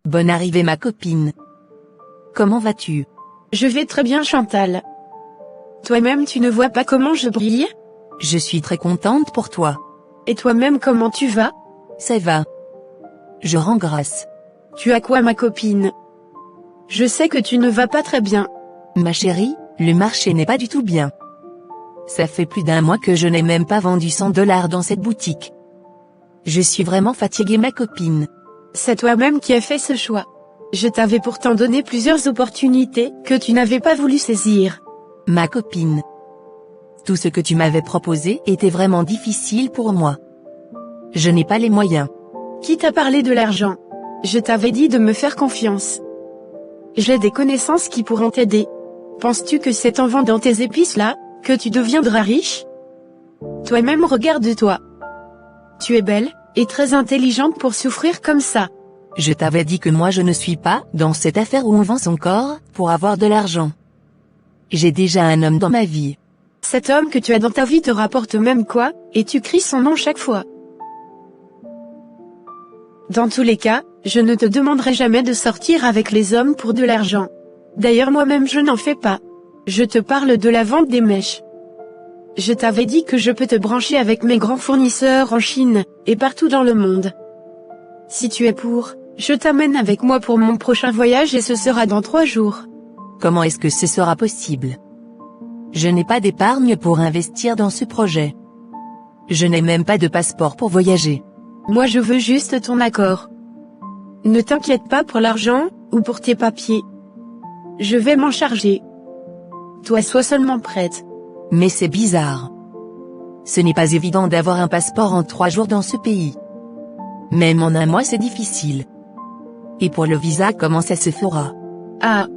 Bonne arrivée ma copine. Comment vas-tu? Je vais très bien Chantal. Toi-même tu ne vois pas comment je brille? Je suis très contente pour toi. Et toi-même comment tu vas? Ça va. Je rends grâce. Tu as quoi ma copine? Je sais que tu ne vas pas très bien. Ma chérie, le marché n'est pas du tout bien. Ça fait plus d'un mois que je n'ai même pas vendu 100 $ dans cette boutique. Je suis vraiment fatiguée ma copine. C'est toi-même qui as fait ce choix. Je t'avais pourtant donné plusieurs opportunités que tu n'avais pas voulu saisir. Ma copine. Tout ce que tu m'avais proposé était vraiment difficile pour moi. Je n'ai pas les moyens. Qui t'a parlé de l'argent? Je t'avais dit de me faire confiance. J'ai des connaissances qui pourront t'aider. Penses-tu que c'est en vendant tes épices là, que tu deviendras riche? Toi-même regarde-toi. Tu es belle, et très intelligente pour souffrir comme ça. Je t'avais dit que moi je ne suis pas dans cette affaire où on vend son corps pour avoir de l'argent. J'ai déjà un homme dans ma vie. Cet homme que tu as dans ta vie te rapporte même quoi, et tu cries son nom chaque fois. Dans tous les cas, je ne te demanderai jamais de sortir avec les hommes pour de l'argent. D'ailleurs moi-même je n'en fais pas. Je te parle de la vente des mèches. Je t'avais dit que je peux te brancher avec mes grands fournisseurs en Chine, et partout dans le monde. Si tu es pour, je t'amène avec moi pour mon prochain voyage et ce sera dans 3 jours. Comment est-ce que ce sera possible? Je n'ai pas d'épargne pour investir dans ce projet. Je n'ai même pas de passeport pour voyager. Moi je veux juste ton accord. Ne t'inquiète pas pour l'argent, ou pour tes papiers. Je vais m'en charger. Toi sois seulement prête. Mais c'est bizarre. Ce n'est pas évident d'avoir un passeport en 3 jours dans ce pays. Même en un mois c'est difficile. Et pour le visa comment ça se fera? Ah.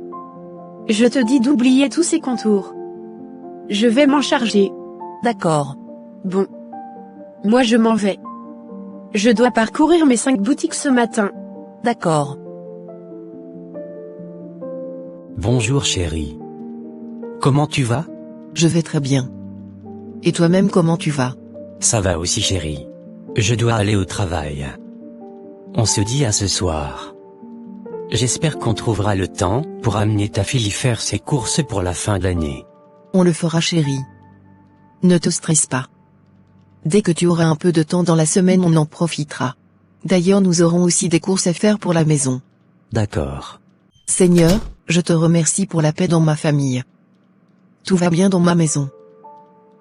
Je te dis d'oublier tous ces contours. Je vais m'en charger. D'accord. Bon. Moi je m'en vais. Je dois parcourir mes 5 boutiques ce matin. D'accord. Bonjour chérie. Comment tu vas? Je vais très bien. Et toi-même comment tu vas? Ça va aussi chérie. Je dois aller au travail. On se dit à ce soir. J'espère qu'on trouvera le temps pour amener ta fille faire ses courses pour la fin d'année. On le fera chérie. Ne te stresse pas. Dès que tu auras un peu de temps dans la semaine on en profitera. D'ailleurs nous aurons aussi des courses à faire pour la maison. D'accord. Seigneur, je te remercie pour la paix dans ma famille. Tout va bien dans ma maison.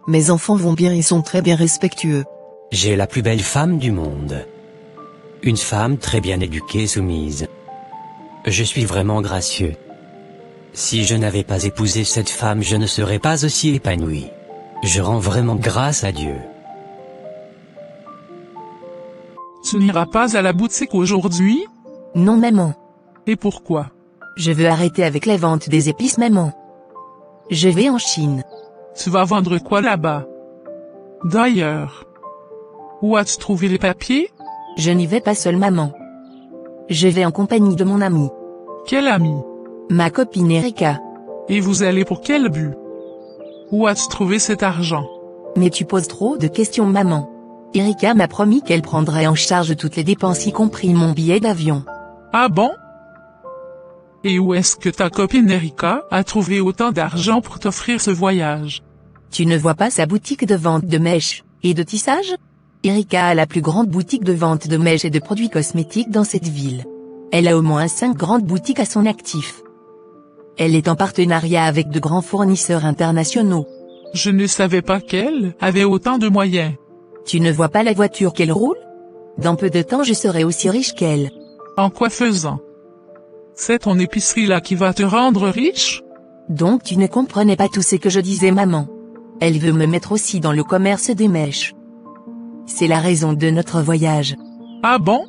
Mes enfants vont bien et sont très bien respectueux. J'ai la plus belle femme du monde. Une femme très bien éduquée et soumise. Je suis vraiment gracieux. Si je n'avais pas épousé cette femme je ne serais pas aussi épanoui. Je rends vraiment grâce à Dieu. Tu n'iras pas à la boutique aujourd'hui? Non maman. Et pourquoi? Je veux arrêter avec la vente des épices maman. Je vais en Chine. Tu vas vendre quoi là-bas? D'ailleurs, où as-tu trouvé les papiers? Je n'y vais pas seule maman. Je vais en compagnie de mon amie. Quel ami? Ma copine Erika. Et vous allez pour quel but? Où as-tu trouvé cet argent? Mais tu poses trop de questions maman. Erika m'a promis qu'elle prendrait en charge toutes les dépenses y compris mon billet d'avion. Ah bon? Et où est-ce que ta copine Erika a trouvé autant d'argent pour t'offrir ce voyage? Tu ne vois pas sa boutique de vente de mèches et de tissage? Erika a la plus grande boutique de vente de mèches et de produits cosmétiques dans cette ville. Elle a au moins 5 grandes boutiques à son actif. Elle est en partenariat avec de grands fournisseurs internationaux. Je ne savais pas qu'elle avait autant de moyens. Tu ne vois pas la voiture qu'elle roule? Dans peu de temps je serai aussi riche qu'elle. En quoi faisant? C'est ton épicerie là qui va te rendre riche? Donc tu ne comprenais pas tout ce que je disais maman. Elle veut me mettre aussi dans le commerce des mèches. C'est la raison de notre voyage. Ah bon?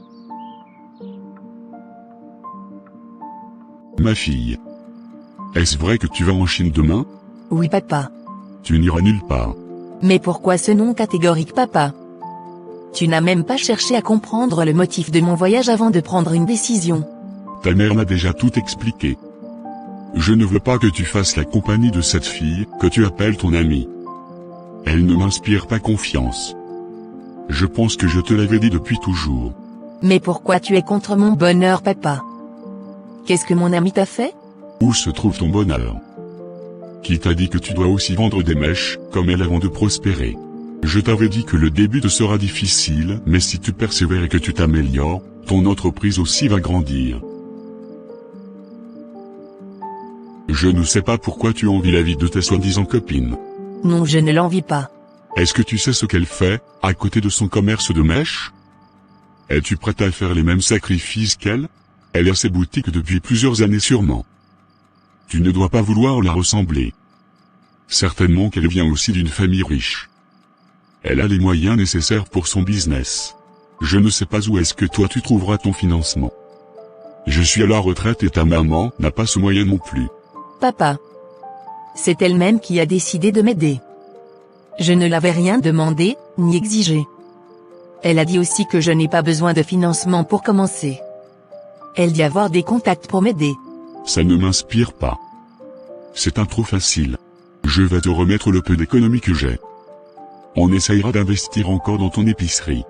Ma fille. Est-ce vrai que tu vas en Chine demain? Oui papa. Tu n'iras nulle part. Mais pourquoi ce nom catégorique papa? Tu n'as même pas cherché à comprendre le motif de mon voyage avant de prendre une décision. Ta mère m'a déjà tout expliqué. Je ne veux pas que tu fasses la compagnie de cette fille, que tu appelles ton amie. Elle ne m'inspire pas confiance. Je pense que je te l'avais dit depuis toujours. Mais pourquoi tu es contre mon bonheur papa? Qu'est-ce que mon ami t'a fait? Où se trouve ton bonheur? Qui t'a dit que tu dois aussi vendre des mèches, comme elle avant de prospérer? Je t'avais dit que le début te sera difficile, mais si tu persévères et que tu t'améliores, ton entreprise aussi va grandir. Je ne sais pas pourquoi tu envies la vie de tes soi-disant copines. Non, je ne l'envie pas. Est-ce que tu sais ce qu'elle fait, à côté de son commerce de mèches? Es-tu prête à faire les mêmes sacrifices qu'elle? Elle a ses boutiques depuis plusieurs années sûrement. Tu ne dois pas vouloir la ressembler. Certainement qu'elle vient aussi d'une famille riche. Elle a les moyens nécessaires pour son business. Je ne sais pas où est-ce que toi tu trouveras ton financement. Je suis à la retraite et ta maman n'a pas ce moyen non plus. Papa. C'est elle-même qui a décidé de m'aider. Je ne l'avais rien demandé, ni exigé. Elle a dit aussi que je n'ai pas besoin de financement pour commencer. Elle dit avoir des contacts pour m'aider. Ça ne m'inspire pas. C'est un trop facile. Je vais te remettre le peu d'économie que j'ai. On essayera d'investir encore dans ton épicerie.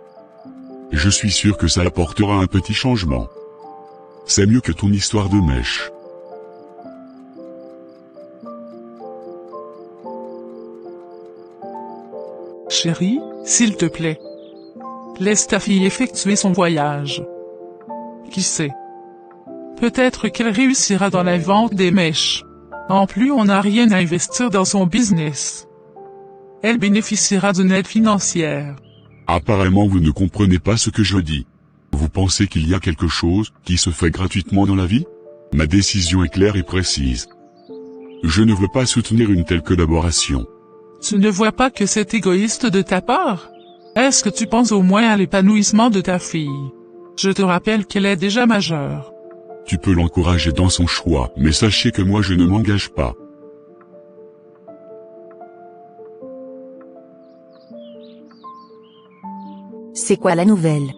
Je suis sûr que ça apportera un petit changement. C'est mieux que ton histoire de mèche. Chérie, s'il te plaît. Laisse ta fille effectuer son voyage. Qui sait? Peut-être qu'elle réussira dans la vente des mèches. En plus, on n'a rien à investir dans son business. Elle bénéficiera d'une aide financière. Apparemment vous ne comprenez pas ce que je dis. Vous pensez qu'il y a quelque chose qui se fait gratuitement dans la vie? Ma décision est claire et précise. Je ne veux pas soutenir une telle collaboration. Tu ne vois pas que c'est égoïste de ta part? Est-ce que tu penses au moins à l'épanouissement de ta fille? Je te rappelle qu'elle est déjà majeure. Tu peux l'encourager dans son choix, mais sachez que moi je ne m'engage pas. C'est quoi la nouvelle?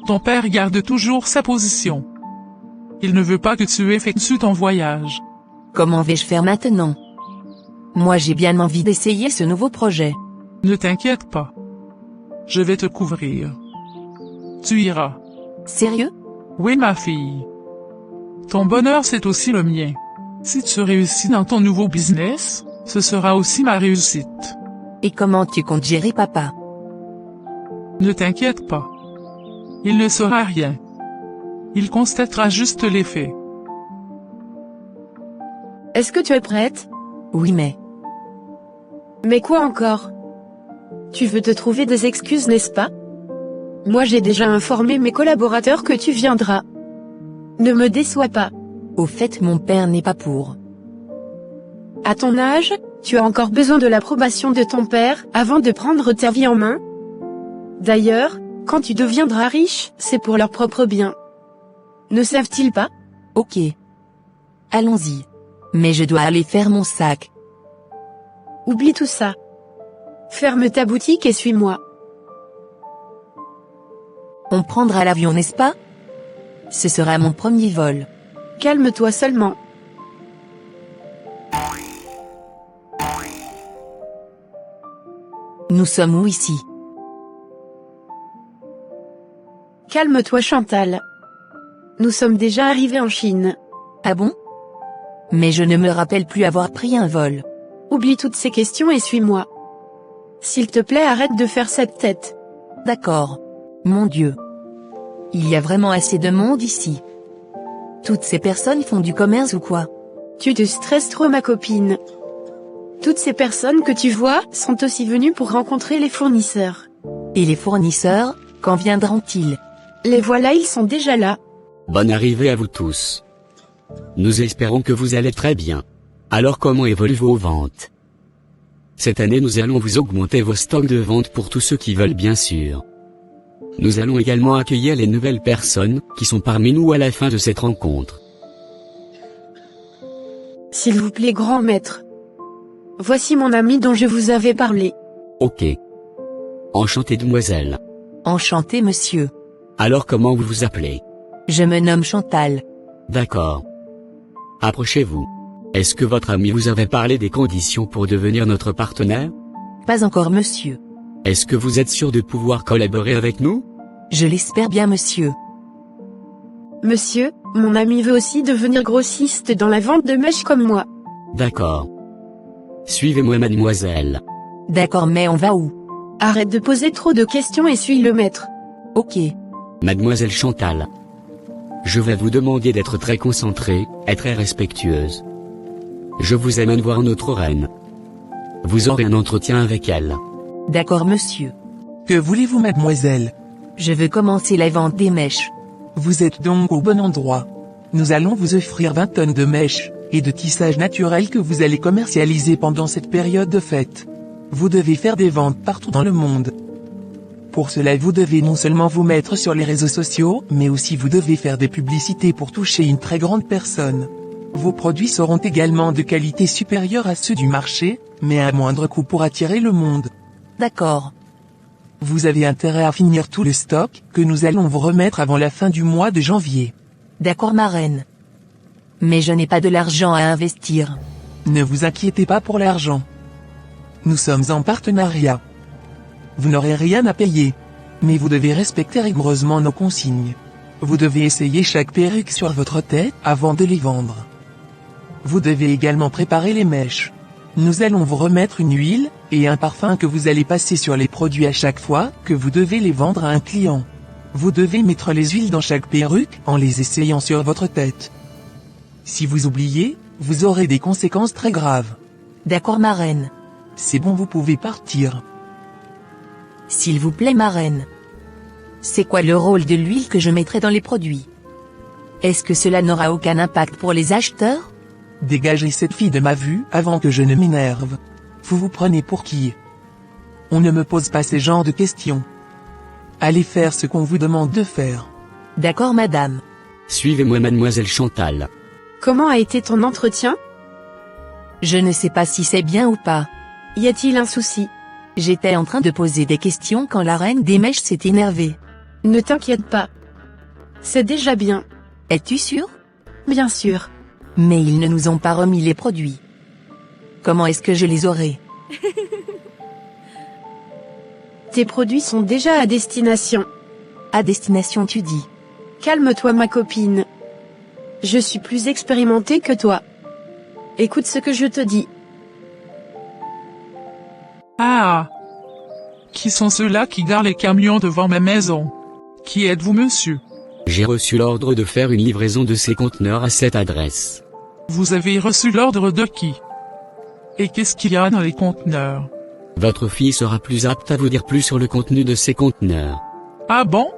Ton père garde toujours sa position. Il ne veut pas que tu effectues ton voyage. Comment vais-je faire maintenant? Moi j'ai bien envie d'essayer ce nouveau projet. Ne t'inquiète pas. Je vais te couvrir. Tu iras. Sérieux? Oui, ma fille. Ton bonheur, c'est aussi le mien. Si tu réussis dans ton nouveau business, ce sera aussi ma réussite. Et comment tu comptes gérer papa? Ne t'inquiète pas. Il ne saura rien. Il constatera juste les faits. Est-ce que tu es prête? Oui mais... Mais quoi encore? Tu veux te trouver des excuses, n'est-ce pas? Moi j'ai déjà informé mes collaborateurs que tu viendras. Ne me déçois pas. Au fait mon père n'est pas pour. À ton âge, tu as encore besoin de l'approbation de ton père avant de prendre ta vie en main. D'ailleurs, quand tu deviendras riche, c'est pour leur propre bien. Ne savent-ils pas? Ok. Allons-y. Mais je dois aller faire mon sac. Oublie tout ça. Ferme ta boutique et suis-moi. On prendra l'avion, n'est-ce pas? Ce sera mon premier vol. Calme-toi seulement. Nous sommes où ici? Calme-toi Chantal. Nous sommes déjà arrivés en Chine. Ah bon? Mais je ne me rappelle plus avoir pris un vol. Oublie toutes ces questions et suis-moi. S'il te plaît, arrête de faire cette tête. D'accord. Mon Dieu. Il y a vraiment assez de monde ici. Toutes ces personnes font du commerce ou quoi? Tu te stresses trop ma copine. Toutes ces personnes que tu vois sont aussi venues pour rencontrer les fournisseurs. Et les fournisseurs, quand viendront-ils? Les voilà, ils sont déjà là. Bonne arrivée à vous tous. Nous espérons que vous allez très bien. Alors comment évoluent vos ventes? Cette année nous allons vous augmenter vos stocks de vente pour tous ceux qui veulent bien sûr. Nous allons également accueillir les nouvelles personnes qui sont parmi nous à la fin de cette rencontre. S'il vous plaît grand maître. Voici mon ami dont je vous avais parlé. Ok. Enchanté demoiselle. Enchanté monsieur. Alors comment vous vous appelez? Je me nomme Chantal. D'accord. Approchez-vous. Est-ce que votre ami vous avait parlé des conditions pour devenir notre partenaire? Pas encore monsieur. Est-ce que vous êtes sûr de pouvoir collaborer avec nous? Je l'espère bien monsieur. Monsieur, Mon ami veut aussi devenir grossiste dans la vente de mèches comme moi. D'accord. Suivez-moi, mademoiselle. D'accord, mais on va où? Arrête de poser trop de questions et suis le maître. Ok. Mademoiselle Chantal. Je vais vous demander d'être très concentrée, et très respectueuse. Je vous amène voir notre reine. Vous aurez un entretien avec elle. D'accord, monsieur. Que voulez-vous, mademoiselle? Je veux commencer la vente des mèches. Vous êtes donc au bon endroit. Nous allons vous offrir 20 tonnes de mèches, et de tissage naturel que vous allez commercialiser pendant cette période de fête. Vous devez faire des ventes partout dans le monde. Pour cela, vous devez non seulement vous mettre sur les réseaux sociaux, mais aussi vous devez faire des publicités pour toucher une très grande personne. Vos produits seront également de qualité supérieure à ceux du marché, mais à moindre coût pour attirer le monde. D'accord. Vous avez intérêt à finir tout le stock, que nous allons vous remettre avant la fin du mois de janvier. D'accord, ma reine. Mais je n'ai pas de l'argent à investir. Ne vous inquiétez pas pour l'argent. Nous sommes en partenariat. Vous n'aurez rien à payer. Mais vous devez respecter rigoureusement nos consignes. Vous devez essayer chaque perruque sur votre tête avant de les vendre. Vous devez également préparer les mèches. Nous allons vous remettre une huile, et un parfum que vous allez passer sur les produits à chaque fois que vous devez les vendre à un client. Vous devez mettre les huiles dans chaque perruque en les essayant sur votre tête. Si vous oubliez, vous aurez des conséquences très graves. D'accord, ma reine. C'est bon, vous pouvez partir. S'il vous plaît, ma reine. C'est quoi le rôle de l'huile que je mettrai dans les produits? Est-ce que cela n'aura aucun impact pour les acheteurs? Dégagez cette fille de ma vue avant que je ne m'énerve. Vous vous prenez pour qui? On ne me pose pas ces genres de questions. Allez faire ce qu'on vous demande de faire. D'accord, madame. Suivez-moi, mademoiselle Chantal. Comment a été ton entretien? Je ne sais pas si c'est bien ou pas. Y a-t-il un souci? J'étais en train de poser des questions quand la reine des mèches s'est énervée. Ne t'inquiète pas. C'est déjà bien. Es-tu sûr? Bien sûr. Mais ils ne nous ont pas remis les produits. Comment est-ce que je les aurai? Tes produits sont déjà à destination. À destination, tu dis? Calme-toi, ma copine. Je suis plus expérimentée que toi. Écoute ce que je te dis. Ah! Qui sont ceux-là qui garent les camions devant ma maison? Qui êtes-vous, monsieur? J'ai reçu l'ordre de faire une livraison de ces conteneurs à cette adresse. Vous avez reçu l'ordre de qui? Et qu'est-ce qu'il y a dans les conteneurs? Votre fille sera plus apte à vous dire plus sur le contenu de ces conteneurs. Ah bon?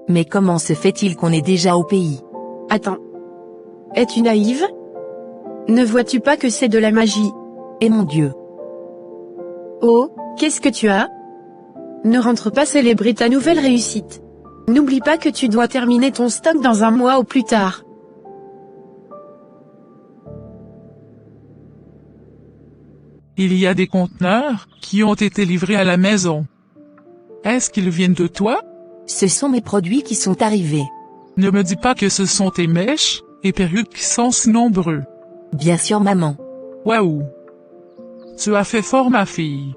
Mais comment se fait-il qu'on est déjà au pays? Attends. Es-tu naïve? Ne vois-tu pas que c'est de la magie? Eh mon Dieu! Oh, qu'est-ce que tu as? Ne rentre pas célébrer ta nouvelle réussite. N'oublie pas que tu dois terminer ton stock dans un mois au plus tard. Il y a des conteneurs qui ont été livrés à la maison. Est-ce qu'ils viennent de toi? Ce sont mes produits qui sont arrivés. Ne me dis pas que ce sont tes mèches et perruques qui sont si nombreux. Bien sûr, maman. Waouh! Tu as fait fort, ma fille.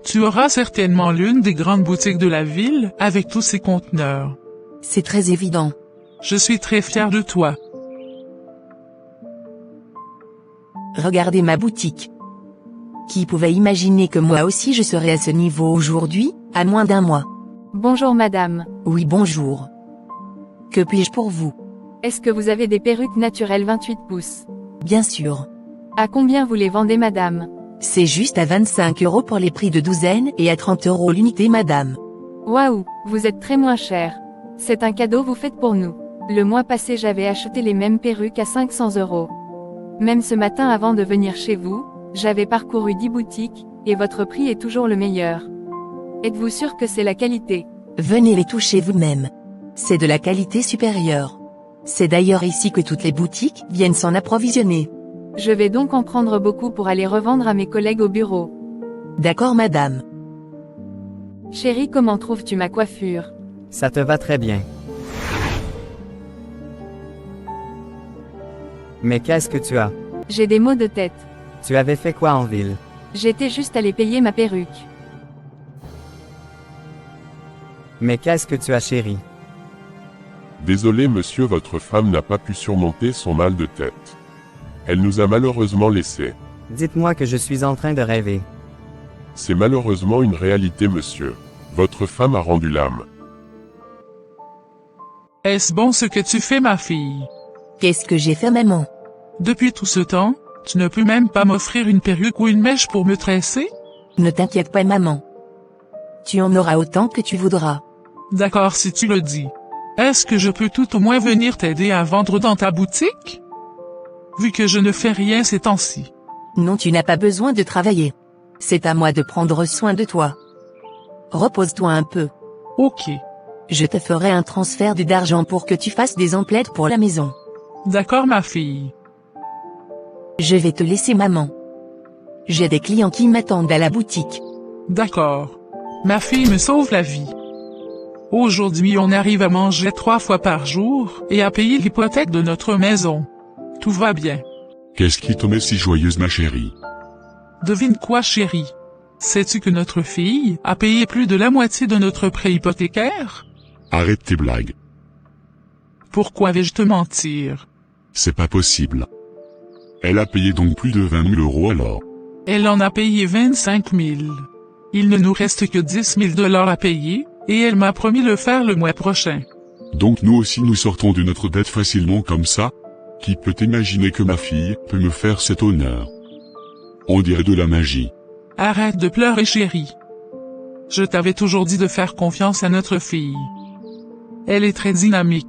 Tu auras certainement l'une des grandes boutiques de la ville avec tous ces conteneurs. C'est très évident. Je suis très fier de toi. Regardez ma boutique. Qui pouvait imaginer que moi aussi je serais à ce niveau aujourd'hui, à moins d'un mois? Bonjour madame. Oui, bonjour. Que puis-je pour vous? Est-ce que vous avez des perruques naturelles 28 pouces? Bien sûr. À combien vous les vendez madame? C'est juste à 25 € pour les prix de douzaine et à 30 € l'unité madame. Waouh, vous êtes très moins cher. C'est un cadeau vous faites pour nous. Le mois passé j'avais acheté les mêmes perruques à 500 €. Même ce matin avant de venir chez vous, j'avais parcouru 10 boutiques, et votre prix est toujours le meilleur. Êtes-vous sûr que c'est la qualité? Venez les toucher vous-même. C'est de la qualité supérieure. C'est d'ailleurs ici que toutes les boutiques viennent s'en approvisionner. Je vais donc en prendre beaucoup pour aller revendre à mes collègues au bureau. D'accord madame. Chérie, comment trouves-tu ma coiffure? Ça te va très bien. Mais qu'est-ce que tu as? J'ai des maux de tête. Tu avais fait quoi en ville? J'étais juste allé payer ma perruque. Mais qu'est-ce que tu as, chérie? Désolé monsieur, votre femme n'a pas pu surmonter son mal de tête. Elle nous a malheureusement laissés. Dites-moi que je suis en train de rêver. C'est malheureusement une réalité monsieur. Votre femme a rendu l'âme. Est-ce bon ce que tu fais, ma fille? Qu'est-ce que j'ai fait, maman? Depuis tout ce temps, tu ne peux même pas m'offrir une perruque ou une mèche pour me tresser? Ne t'inquiète pas, maman. Tu en auras autant que tu voudras. D'accord si tu le dis. Est-ce que je peux tout au moins venir t'aider à vendre dans ta boutique? Vu que je ne fais rien ces temps-ci. Non, tu n'as pas besoin de travailler. C'est à moi de prendre soin de toi. Repose-toi un peu. Ok. Je te ferai un transfert d'argent pour que tu fasses des emplettes pour la maison. D'accord, ma fille. Je vais te laisser, maman. J'ai des clients qui m'attendent à la boutique. D'accord. Ma fille me sauve la vie. Aujourd'hui, on arrive à manger 3 fois par jour et à payer l'hypothèque de notre maison. Tout va bien. Qu'est-ce qui te met si joyeuse, ma chérie? Devine quoi, chérie? Sais-tu que notre fille a payé plus de la moitié de notre prêt hypothécaire? Arrête tes blagues. Pourquoi vais-je te mentir? C'est pas possible. Elle a payé donc plus de 20 000 € alors. Elle en a payé 25 000. Il ne nous reste que 10 000 $ à payer, et elle m'a promis le faire le mois prochain. Donc nous aussi nous sortons de notre dette facilement comme ça? Qui peut imaginer que ma fille peut me faire cet honneur? On dirait de la magie. Arrête de pleurer, chérie. Je t'avais toujours dit de faire confiance à notre fille. Elle est très dynamique.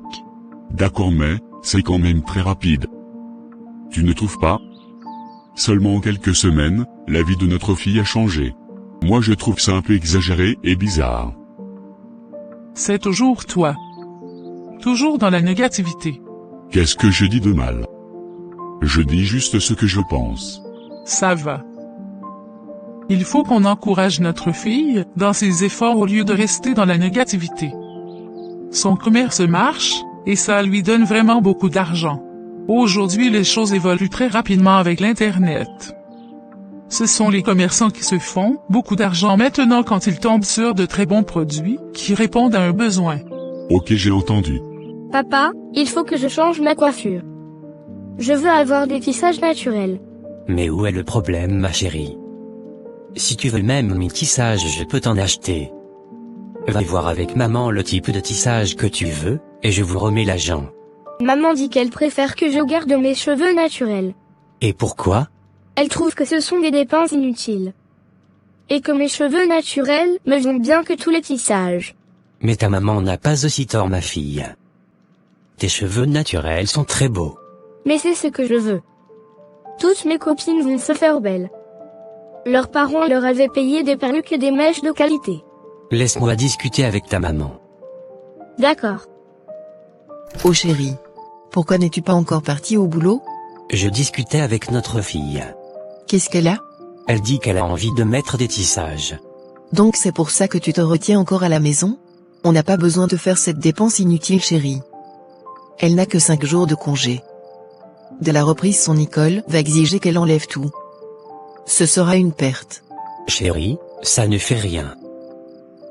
D'accord, mais c'est quand même très rapide. Tu ne trouves pas? Seulement en quelques semaines, la vie de notre fille a changé. Moi je trouve ça un peu exagéré et bizarre. C'est toujours toi. Toujours dans la négativité. Qu'est-ce que je dis de mal? Je dis juste ce que je pense. Ça va. Il faut qu'on encourage notre fille dans ses efforts au lieu de rester dans la négativité. Son commerce marche, et ça lui donne vraiment beaucoup d'argent. Aujourd'hui, les choses évoluent très rapidement avec l'Internet. Ce sont les commerçants qui se font beaucoup d'argent maintenant quand ils tombent sur de très bons produits qui répondent à un besoin. Ok, j'ai entendu. Papa, il faut que je change ma coiffure. Je veux avoir des tissages naturels. Mais où est le problème, ma chérie? Si tu veux même mes tissages, je peux t'en acheter. Va voir avec maman le type de tissage que tu veux, et je vous remets l'argent. Maman dit qu'elle préfère que je garde mes cheveux naturels. Et pourquoi? Elle trouve que ce sont des dépenses inutiles. Et que mes cheveux naturels me vont bien que tous les tissages. Mais ta maman n'a pas aussi tort, ma fille. Tes cheveux naturels sont très beaux. Mais c'est ce que je veux. Toutes mes copines vont se faire belles. Leurs parents leur avaient payé des perruques et des mèches de qualité. Laisse-moi discuter avec ta maman. D'accord. Oh chérie. Pourquoi n'es-tu pas encore partie au boulot? Je discutais avec notre fille. Qu'est-ce qu'elle a? Elle dit qu'elle a envie de mettre des tissages. Donc c'est pour ça que tu te retiens encore à la maison? On n'a pas besoin de faire cette dépense inutile, chérie. Elle n'a que 5 jours de congé. De la reprise, son école va exiger qu'elle enlève tout. Ce sera une perte. Chérie, ça ne fait rien.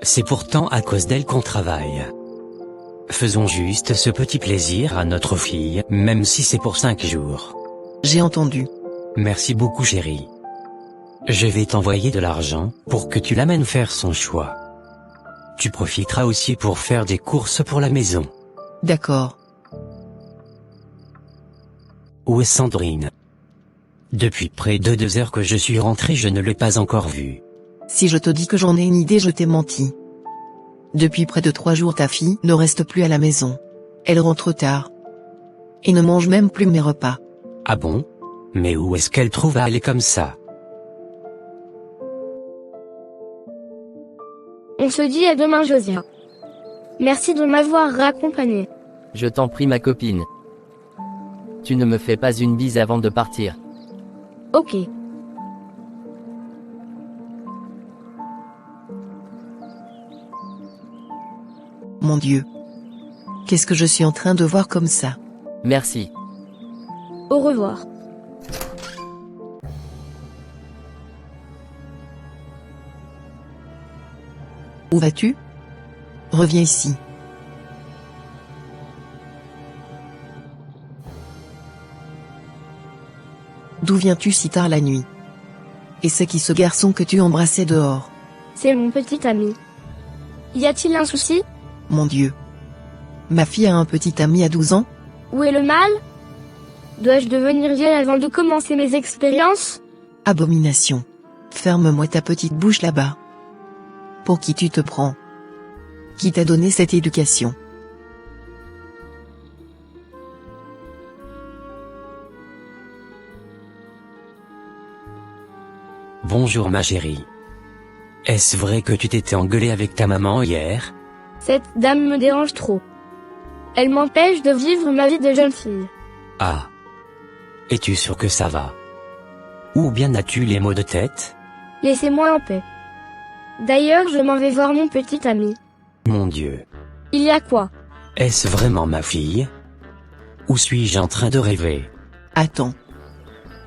C'est pourtant à cause d'elle qu'on travaille. Faisons juste ce petit plaisir à notre fille, même si c'est pour 5 jours. J'ai entendu. Merci beaucoup, chérie. Je vais t'envoyer de l'argent pour que tu l'amènes faire son choix. Tu profiteras aussi pour faire des courses pour la maison. D'accord. Où est Sandrine? Depuis près de 2 heures que je suis rentré, je ne l'ai pas encore vue. Si je te dis que j'en ai une idée, je t'ai menti. Depuis près de 3 jours, ta fille ne reste plus à la maison. Elle rentre tard. Et ne mange même plus mes repas. Ah bon? Mais où est-ce qu'elle trouve à aller comme ça? On se dit à demain, Josia. Merci de m'avoir raccompagné. Je t'en prie, ma copine. Tu ne me fais pas une bise avant de partir. Ok. Mon Dieu. Qu'est-ce que je suis en train de voir comme ça? Merci. Au revoir. Où vas-tu? Reviens ici. D'où viens-tu si tard la nuit? Et c'est qui ce garçon que tu embrassais dehors? C'est mon petit ami. Y a-t-il un souci? Mon Dieu. Ma fille a un petit ami à 12 ans? Où est le mal? Dois-je devenir vieille avant de commencer mes expériences? Abomination. Ferme-moi ta petite bouche là-bas. Pour qui tu te prends? Qui t'a donné cette éducation? Bonjour ma chérie. Est-ce vrai que tu t'étais engueulé avec ta maman hier? Cette dame me dérange trop. Elle m'empêche de vivre ma vie de jeune fille. Ah. Es-tu sûr que ça va? Ou bien as-tu les maux de tête? Laissez-moi en paix. D'ailleurs, je m'en vais voir mon petit ami. Mon Dieu. Il y a quoi? Est-ce vraiment ma fille? Ou suis-je en train de rêver? Attends.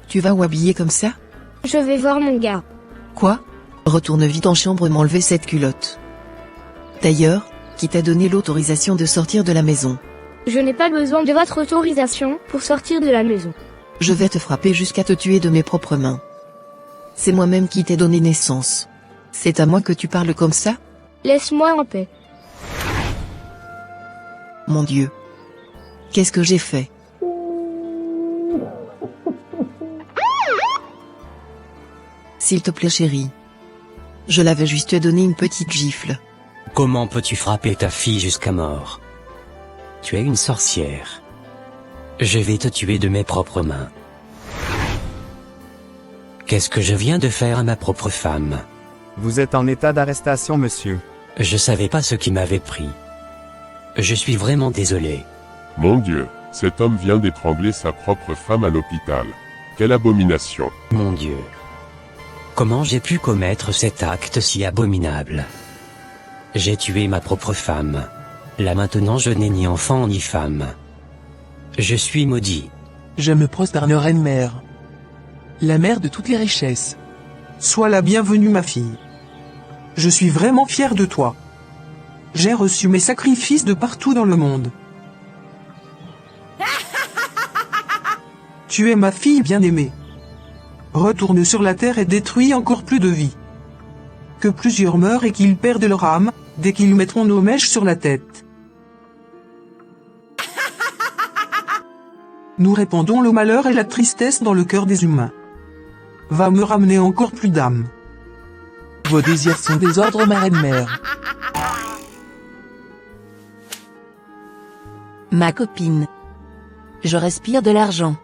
Tu vas où habiller comme ça? Je vais voir mon gars. Quoi? Retourne vite en chambre m'enlever cette culotte. D'ailleurs, qui t'a donné l'autorisation de sortir de la maison? Je n'ai pas besoin de votre autorisation pour sortir de la maison. Je vais te frapper jusqu'à te tuer de mes propres mains. C'est moi-même qui t'ai donné naissance. C'est à moi que tu parles comme ça? Laisse-moi en paix. Mon Dieu. Qu'est-ce que j'ai fait? S'il te plaît chérie. Je l'avais juste donné une petite gifle. Comment peux-tu frapper ta fille jusqu'à mort? Tu es une sorcière. Je vais te tuer de mes propres mains. Qu'est-ce que je viens de faire à ma propre femme? Vous êtes en état d'arrestation, monsieur. Je savais pas ce qui m'avait pris. Je suis vraiment désolé. Mon Dieu, cet homme vient d'étrangler sa propre femme à l'hôpital. Quelle abomination. Mon Dieu. Comment j'ai pu commettre cet acte si abominable? J'ai tué ma propre femme. Là maintenant je n'ai ni enfant ni femme. Je suis maudit. Je me prosterne Reine-Mère, la mère de toutes les richesses. Sois la bienvenue ma fille. Je suis vraiment fier de toi. J'ai reçu mes sacrifices de partout dans le monde. Tu es ma fille bien-aimée. Retourne sur la terre et détruis encore plus de vies. Que plusieurs meurent et qu'ils perdent leur âme, dès qu'ils mettront nos mèches sur la tête. Nous répandons le malheur et la tristesse dans le cœur des humains. Va me ramener encore plus d'âmes. Vos désirs sont des ordres, ma reine-mère. Ma copine. Je respire de l'argent.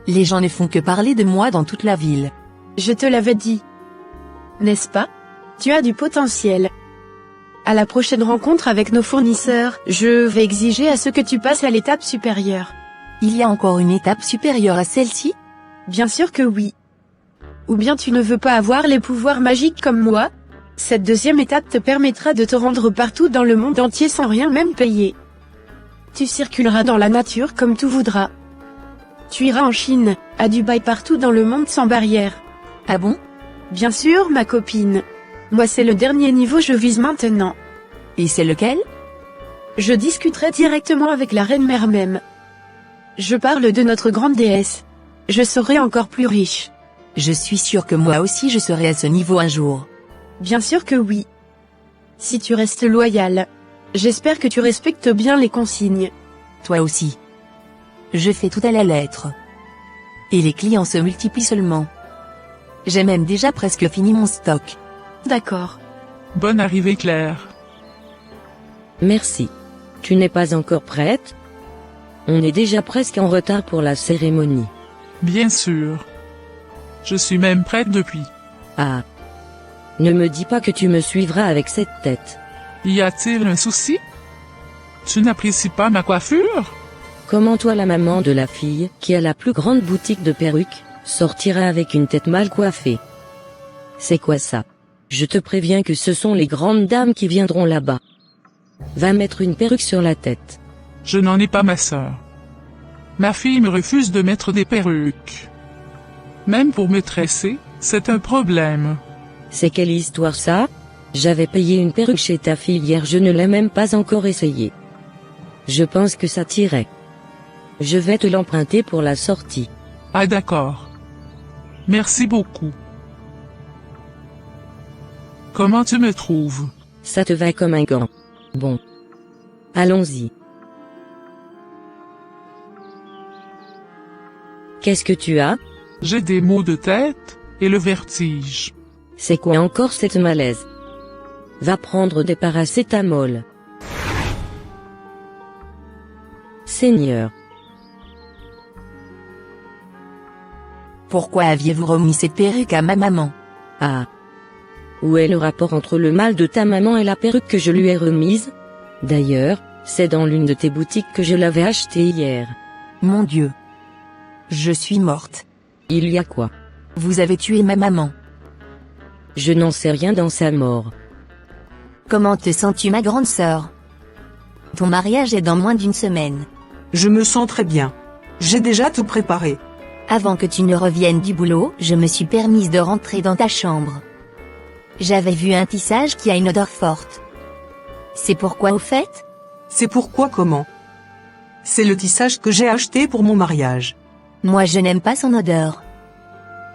Les gens ne font que parler de moi dans toute la ville. Je te l'avais dit. N'est-ce pas? Tu as du potentiel. À la prochaine rencontre avec nos fournisseurs, je vais exiger à ce que tu passes à l'étape supérieure. Il y a encore une étape supérieure à celle-ci? Bien sûr que oui. Ou bien tu ne veux pas avoir les pouvoirs magiques comme moi? Cette deuxième étape te permettra de te rendre partout dans le monde entier sans rien même payer. Tu circuleras dans la nature comme tu voudras. Tu iras en Chine, à Dubaï, partout dans le monde sans barrière. Ah bon? Bien sûr, ma copine. Moi c'est le dernier niveau je vise maintenant. Et c'est lequel? Je discuterai directement avec la reine-mère même. Je parle de notre grande déesse. Je serai encore plus riche. Je suis sûre que moi aussi je serai à ce niveau un jour. Bien sûr que oui. Si tu restes loyal. J'espère que tu respectes bien les consignes. Toi aussi. Je fais tout à la lettre. Et les clients se multiplient seulement. J'ai même déjà presque fini mon stock. D'accord. Bonne arrivée Claire. Merci. Tu n'es pas encore prête? On est déjà presque en retard pour la cérémonie. Bien sûr. Je suis même prête depuis. Ah. Ne me dis pas que tu me suivras avec cette tête. Y a-t-il un souci? Tu n'apprécies pas ma coiffure? Comment toi la maman de la fille, qui a la plus grande boutique de perruques, sortira avec une tête mal coiffée? C'est quoi ça? Je te préviens que ce sont les grandes dames qui viendront là-bas. Va mettre une perruque sur la tête. Je n'en ai pas ma sœur. Ma fille me refuse de mettre des perruques. Même pour me tresser, c'est un problème. C'est quelle histoire ça? J'avais payé une perruque chez ta fille hier, je ne l'ai même pas encore essayé. Je pense que ça t'irait. Je vais te l'emprunter pour la sortie. Ah d'accord. Merci beaucoup. Comment tu me trouves? Ça te va comme un gant. Bon. Allons-y. Qu'est-ce que tu as? J'ai des maux de tête, et le vertige. C'est quoi encore cette malaise? Va prendre des paracétamol. Seigneur. Pourquoi aviez-vous remis cette perruque à ma maman? Ah. Où est le rapport entre le mal de ta maman et la perruque que je lui ai remise? D'ailleurs, c'est dans l'une de tes boutiques que je l'avais achetée hier. Mon Dieu. Je suis morte. Il y a quoi? Vous avez tué ma maman. Je n'en sais rien dans sa mort. Comment te sens-tu, ma grande sœur? Ton mariage est dans moins d'une semaine. Je me sens très bien. J'ai déjà tout préparé. Avant que tu ne reviennes du boulot, je me suis permise de rentrer dans ta chambre. J'avais vu un tissage qui a une odeur forte. C'est pourquoi au fait? C'est pourquoi comment? C'est le tissage que j'ai acheté pour mon mariage. Moi je n'aime pas son odeur.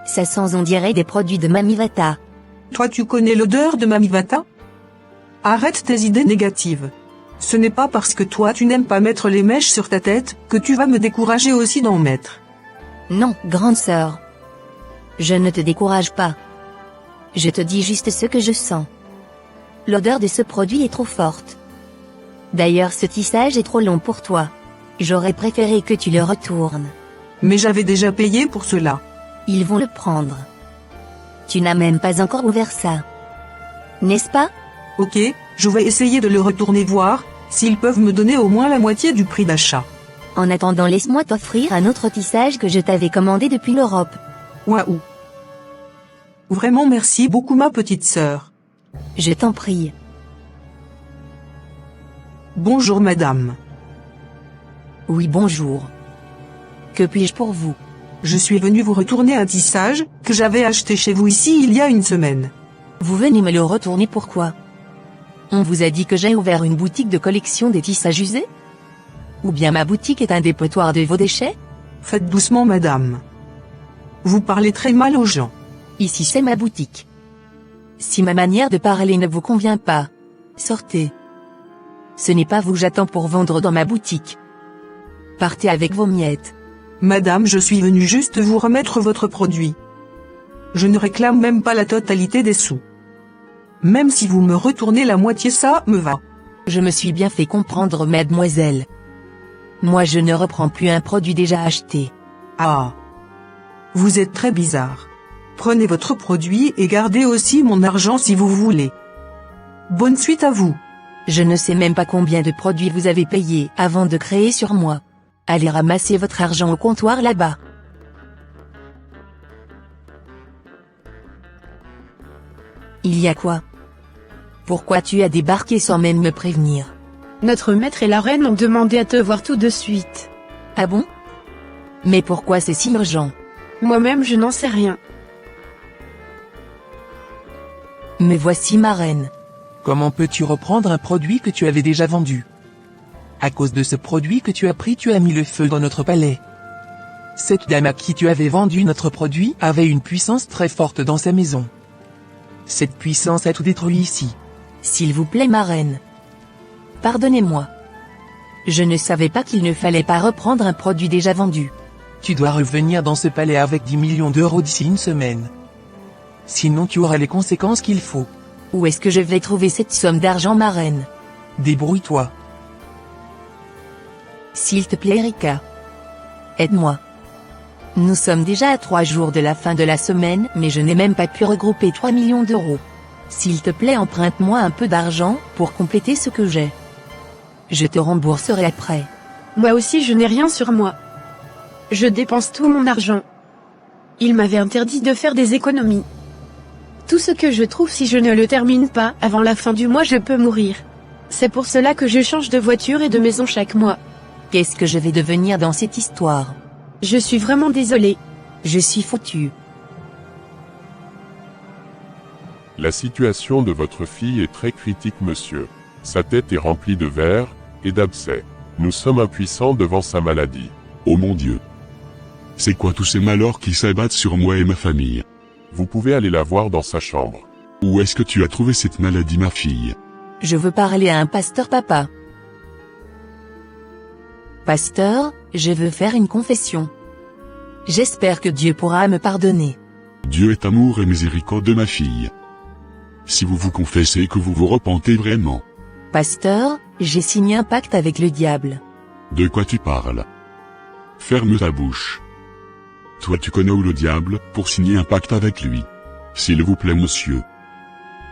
Ça sent on dirait des produits de Mami Vata. Toi tu connais l'odeur de Mami Vata? Arrête tes idées négatives. Ce n'est pas parce que toi tu n'aimes pas mettre les mèches sur ta tête que tu vas me décourager aussi d'en mettre. Non, grande sœur. Je ne te décourage pas. Je te dis juste ce que je sens. L'odeur de ce produit est trop forte. D'ailleurs ce tissage est trop long pour toi. J'aurais préféré que tu le retournes. Mais j'avais déjà payé pour cela. Ils vont le prendre. Tu n'as même pas encore ouvert ça. N'est-ce pas? Ok, je vais essayer de le retourner voir, s'ils peuvent me donner au moins la moitié du prix d'achat. En attendant, laisse-moi t'offrir un autre tissage que je t'avais commandé depuis l'Europe. Waouh! Vraiment merci beaucoup ma petite sœur. Je t'en prie. Bonjour madame. Oui, bonjour. Que puis-je pour vous? Je suis venu vous retourner un tissage que j'avais acheté chez vous ici il y a une semaine. Vous venez me le retourner pourquoi? On vous a dit que j'ai ouvert une boutique de collection des tissages usés? Ou bien ma boutique est un dépotoir de vos déchets? Faites doucement madame. Vous parlez très mal aux gens. Ici c'est ma boutique. Si ma manière de parler ne vous convient pas, sortez. Ce n'est pas vous que j'attends pour vendre dans ma boutique. Partez avec vos miettes. Madame, je suis venu juste vous remettre votre produit. Je ne réclame même pas la totalité des sous. Même si vous me retournez la moitié, ça me va. Je me suis bien fait comprendre, mademoiselle. Moi je ne reprends plus un produit déjà acheté. Ah. Vous êtes très bizarre. Prenez votre produit et gardez aussi mon argent si vous voulez. Bonne suite à vous. Je ne sais même pas combien de produits vous avez payé avant de créer sur moi. Allez ramasser votre argent au comptoir là-bas. Il y a quoi? Pourquoi tu as débarqué sans même me prévenir? Notre maître et la reine ont demandé à te voir tout de suite. Ah bon? Mais pourquoi c'est si urgent? Moi-même je n'en sais rien. Me voici ma reine. Comment peux-tu reprendre un produit que tu avais déjà vendu? À cause de ce produit que tu as pris, tu as mis le feu dans notre palais. Cette dame à qui tu avais vendu notre produit avait une puissance très forte dans sa maison. Cette puissance a tout détruit ici. S'il vous plaît, ma reine. Pardonnez-moi. Je ne savais pas qu'il ne fallait pas reprendre un produit déjà vendu. Tu dois revenir dans ce palais avec 10 millions d'euros d'ici une semaine. Sinon tu auras les conséquences qu'il faut. Où est-ce que je vais trouver cette somme d'argent, ma reine? Débrouille-toi. S'il te plaît, Erika. Aide-moi. Nous sommes déjà à 3 jours de la fin de la semaine, mais je n'ai même pas pu regrouper 3 millions d'euros. S'il te plaît, emprunte-moi un peu d'argent pour compléter ce que j'ai. Je te rembourserai après. Moi aussi je n'ai rien sur moi. Je dépense tout mon argent. Il m'avait interdit de faire des économies. Tout ce que je trouve, si je ne le termine pas avant la fin du mois, je peux mourir. C'est pour cela que je change de voiture et de maison chaque mois. Qu'est-ce que je vais devenir dans cette histoire? Je suis vraiment désolée. Je suis foutue. La situation de votre fille est très critique, monsieur. Sa tête est remplie de vers et d'abcès. Nous sommes impuissants devant sa maladie. Oh mon Dieu. C'est quoi tous ces malheurs qui s'abattent sur moi et ma famille? Vous pouvez aller la voir dans sa chambre. Où est-ce que tu as trouvé cette maladie, ma fille? Je veux parler à un pasteur, papa. Pasteur, je veux faire une confession. J'espère que Dieu pourra me pardonner. Dieu est amour et miséricorde, ma fille. Si vous vous confessez que vous vous repentez vraiment. Pasteur, j'ai signé un pacte avec le diable. De quoi tu parles? Ferme ta bouche. Toi tu connais où le diable, pour signer un pacte avec lui? S'il vous plaît, monsieur.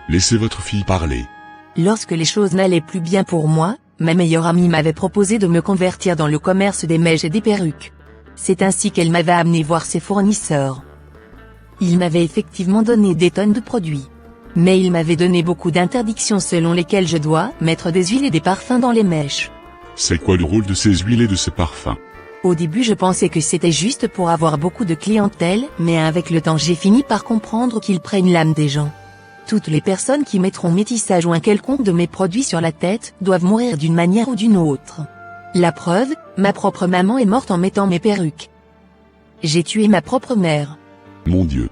Laissez votre fille parler. Lorsque les choses n'allaient plus bien pour moi, ma meilleure amie m'avait proposé de me convertir dans le commerce des mèches et des perruques. C'est ainsi qu'elle m'avait amené voir ses fournisseurs. Il m'avait effectivement donné des tonnes de produits. Mais il m'avait donné beaucoup d'interdictions selon lesquelles je dois mettre des huiles et des parfums dans les mèches. C'est quoi le rôle de ces huiles et de ces parfums? Au début je pensais que c'était juste pour avoir beaucoup de clientèle, mais avec le temps j'ai fini par comprendre qu'ils prennent l'âme des gens. Toutes les personnes qui mettront métissage ou un quelconque de mes produits sur la tête, doivent mourir d'une manière ou d'une autre. La preuve, ma propre maman est morte en mettant mes perruques. J'ai tué ma propre mère. Mon Dieu.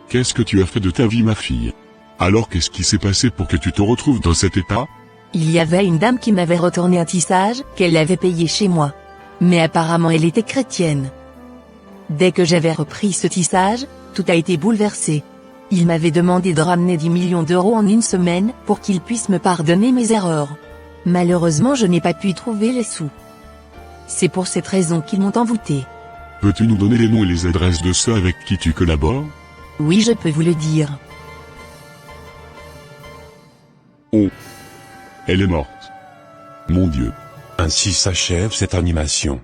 Qu'est-ce que tu as fait de ta vie, ma fille? Alors qu'est-ce qui s'est passé pour que tu te retrouves dans cet état? Il y avait une dame qui m'avait retourné un tissage, qu'elle avait payé chez moi. Mais apparemment elle était chrétienne. Dès que j'avais repris ce tissage, tout a été bouleversé. Il m'avait demandé de ramener 10 millions d'euros en une semaine, pour qu'il puisse me pardonner mes erreurs. Malheureusement je n'ai pas pu y trouver les sous. C'est pour cette raison qu'ils m'ont envoûté. Peux-tu nous donner les noms et les adresses de ceux avec qui tu collabores? Oui, je peux vous le dire. Oh. Elle est morte. Mon Dieu. Ainsi s'achève cette animation.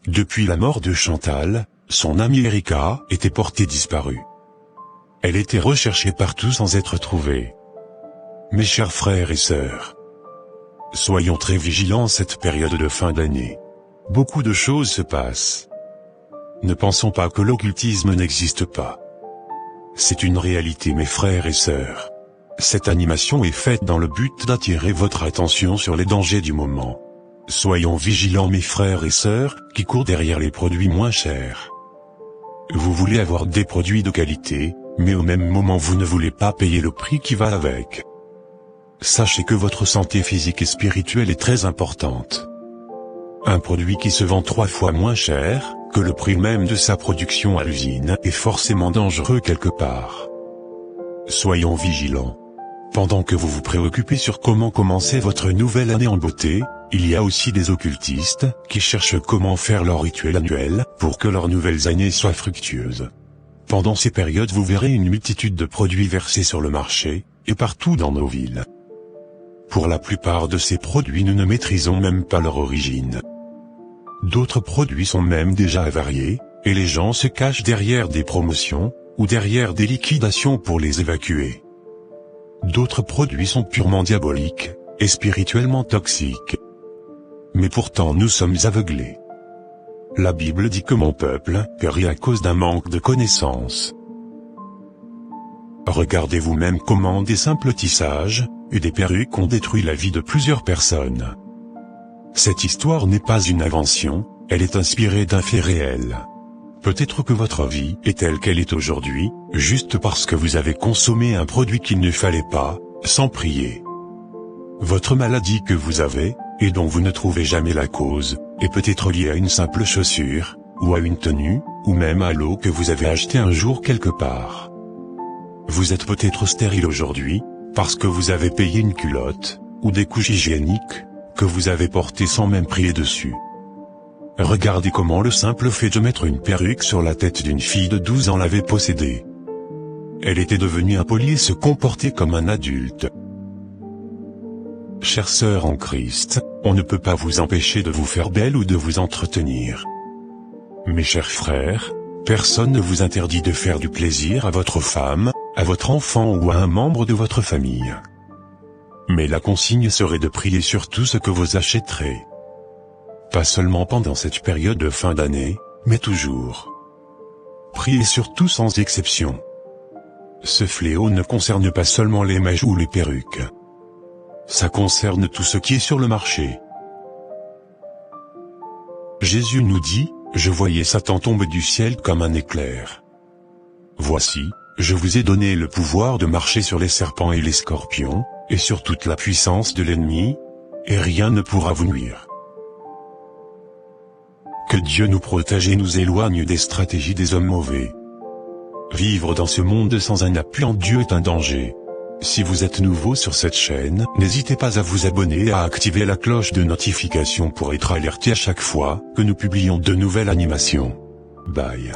Depuis la mort de Chantal, son amie Erika était portée disparue. Elle était recherchée partout sans être trouvée. Mes chers frères et sœurs, soyons très vigilants cette période de fin d'année. Beaucoup de choses se passent. Ne pensons pas que l'occultisme n'existe pas. C'est une réalité, mes frères et sœurs. Cette animation est faite dans le but d'attirer votre attention sur les dangers du moment. Soyons vigilants, mes frères et sœurs, qui courent derrière les produits moins chers. Vous voulez avoir des produits de qualité, mais au même moment vous ne voulez pas payer le prix qui va avec. Sachez que votre santé physique et spirituelle est très importante. Un produit qui se vend 3 fois moins cher que le prix même de sa production à l'usine est forcément dangereux quelque part. Soyons vigilants. Pendant que vous vous préoccupez sur comment commencer votre nouvelle année en beauté, il y a aussi des occultistes qui cherchent comment faire leur rituel annuel pour que leurs nouvelles années soient fructueuses. Pendant ces périodes vous verrez une multitude de produits versés sur le marché, et partout dans nos villes. Pour la plupart de ces produits nous ne maîtrisons même pas leur origine. D'autres produits sont même déjà avariés, et les gens se cachent derrière des promotions, ou derrière des liquidations pour les évacuer. D'autres produits sont purement diaboliques, et spirituellement toxiques. Mais pourtant nous sommes aveuglés. La Bible dit que mon peuple périt à cause d'un manque de connaissances. Regardez vous-même comment des simples tissages, et des perruques ont détruit la vie de plusieurs personnes. Cette histoire n'est pas une invention, elle est inspirée d'un fait réel. Peut-être que votre vie est telle qu'elle est aujourd'hui, juste parce que vous avez consommé un produit qu'il ne fallait pas, sans prier. Votre maladie que vous avez, et dont vous ne trouvez jamais la cause, est peut-être liée à une simple chaussure, ou à une tenue, ou même à l'eau que vous avez achetée un jour quelque part. Vous êtes peut-être stérile aujourd'hui, parce que vous avez payé une culotte, ou des couches hygiéniques, que vous avez portées sans même prier dessus. Regardez comment le simple fait de mettre une perruque sur la tête d'une fille de 12 ans l'avait possédée. Elle était devenue impolie et se comportait comme un adulte. Chères sœurs en Christ, on ne peut pas vous empêcher de vous faire belle ou de vous entretenir. Mes chers frères, personne ne vous interdit de faire du plaisir à votre femme, à votre enfant ou à un membre de votre famille. Mais la consigne serait de prier sur tout ce que vous achèterez. Pas seulement pendant cette période de fin d'année, mais toujours. Priez sur tout sans exception. Ce fléau ne concerne pas seulement les mèches ou les perruques. Ça concerne tout ce qui est sur le marché. Jésus nous dit, je voyais Satan tomber du ciel comme un éclair. Voici, je vous ai donné le pouvoir de marcher sur les serpents et les scorpions, et sur toute la puissance de l'ennemi, et rien ne pourra vous nuire. Que Dieu nous protège et nous éloigne des stratégies des hommes mauvais. Vivre dans ce monde sans un appui en Dieu est un danger. Si vous êtes nouveau sur cette chaîne, n'hésitez pas à vous abonner et à activer la cloche de notification pour être alerté à chaque fois que nous publions de nouvelles animations. Bye.